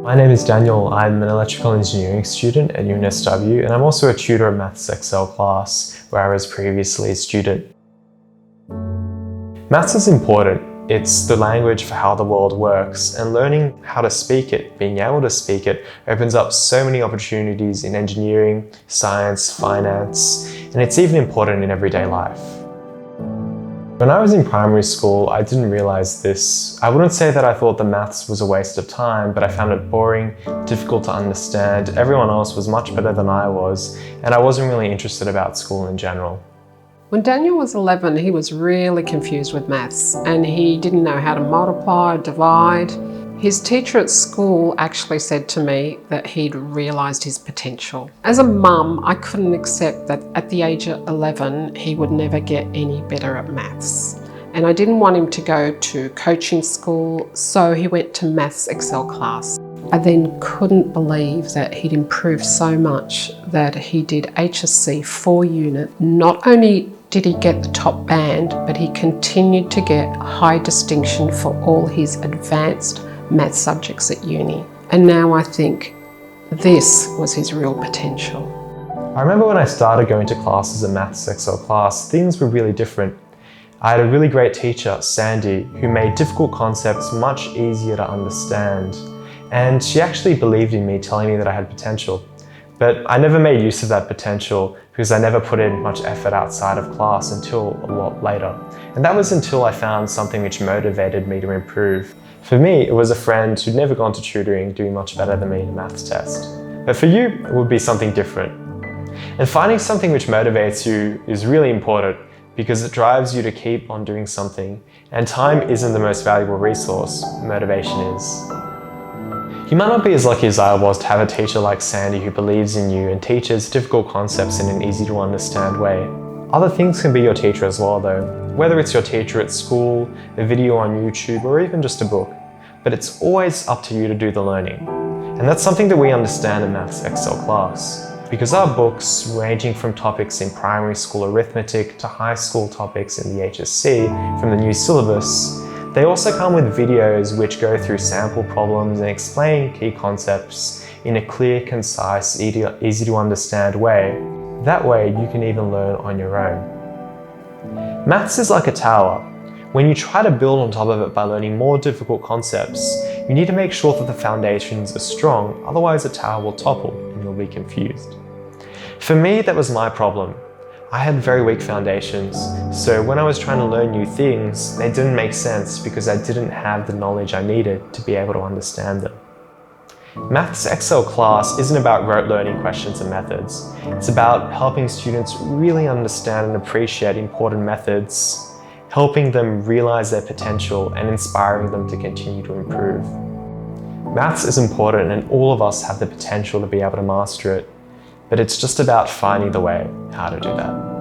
My name is Daniel. I'm an electrical engineering student at UNSW, and I'm also a tutor of Maths Excel class, where I was previously a student. Maths is important. It's the language for how the world works, and learning how to speak it, being able to speak it, opens up so many opportunities in engineering, science, finance, and it's even important in everyday life. When I was in primary school, I didn't realize this. I wouldn't say that I thought the maths was a waste of time, but I found it boring, difficult to understand. Everyone else was much better than I was, and I wasn't really interested about school in general. When Daniel was 11, he was really confused with maths, and he didn't know how to multiply, divide. His teacher at school actually said to me that he'd realised his potential. As a mum, I couldn't accept that at the age of 11, he would never get any better at maths. And I didn't want him to go to coaching school, so he went to Maths Excel class. I then couldn't believe that he'd improved so much that he did HSC 4 unit. Not only did he get the top band, but he continued to get high distinction for all his advanced maths subjects at uni. And now I think this was his real potential. I remember when I started going to classes at Maths Excel class, things were really different. I had a really great teacher, Sandy, who made difficult concepts much easier to understand. And she actually believed in me, telling me that I had potential. But I never made use of that potential because I never put in much effort outside of class until a lot later. And that was until I found something which motivated me to improve. For me, it was a friend who'd never gone to tutoring doing much better than me in a maths test. But for you, it would be something different. And finding something which motivates you is really important because it drives you to keep on doing something. And time isn't the most valuable resource, motivation is. You might not be as lucky as I was to have a teacher like Sandy who believes in you and teaches difficult concepts in an easy to understand way. Other things can be your teacher as well though, whether it's your teacher at school, a video on YouTube, or even just a book. But it's always up to you to do the learning. And that's something that we understand in Maths Excel class. Because our books, ranging from topics in primary school arithmetic to high school topics in the HSC from the new syllabus, they also come with videos which go through sample problems and explain key concepts in a clear, concise, easy to understand way. That way you can even learn on your own. Maths is like a tower. When you try to build on top of it by learning more difficult concepts, you need to make sure that the foundations are strong, otherwise the tower will topple and you'll be confused. For me, that was my problem. I had very weak foundations, so when I was trying to learn new things, they didn't make sense because I didn't have the knowledge I needed to be able to understand them. Maths Excel class isn't about rote learning questions and methods. It's about helping students really understand and appreciate important methods, helping them realize their potential and inspiring them to continue to improve. Maths is important and all of us have the potential to be able to master it, but it's just about finding the way how to do that.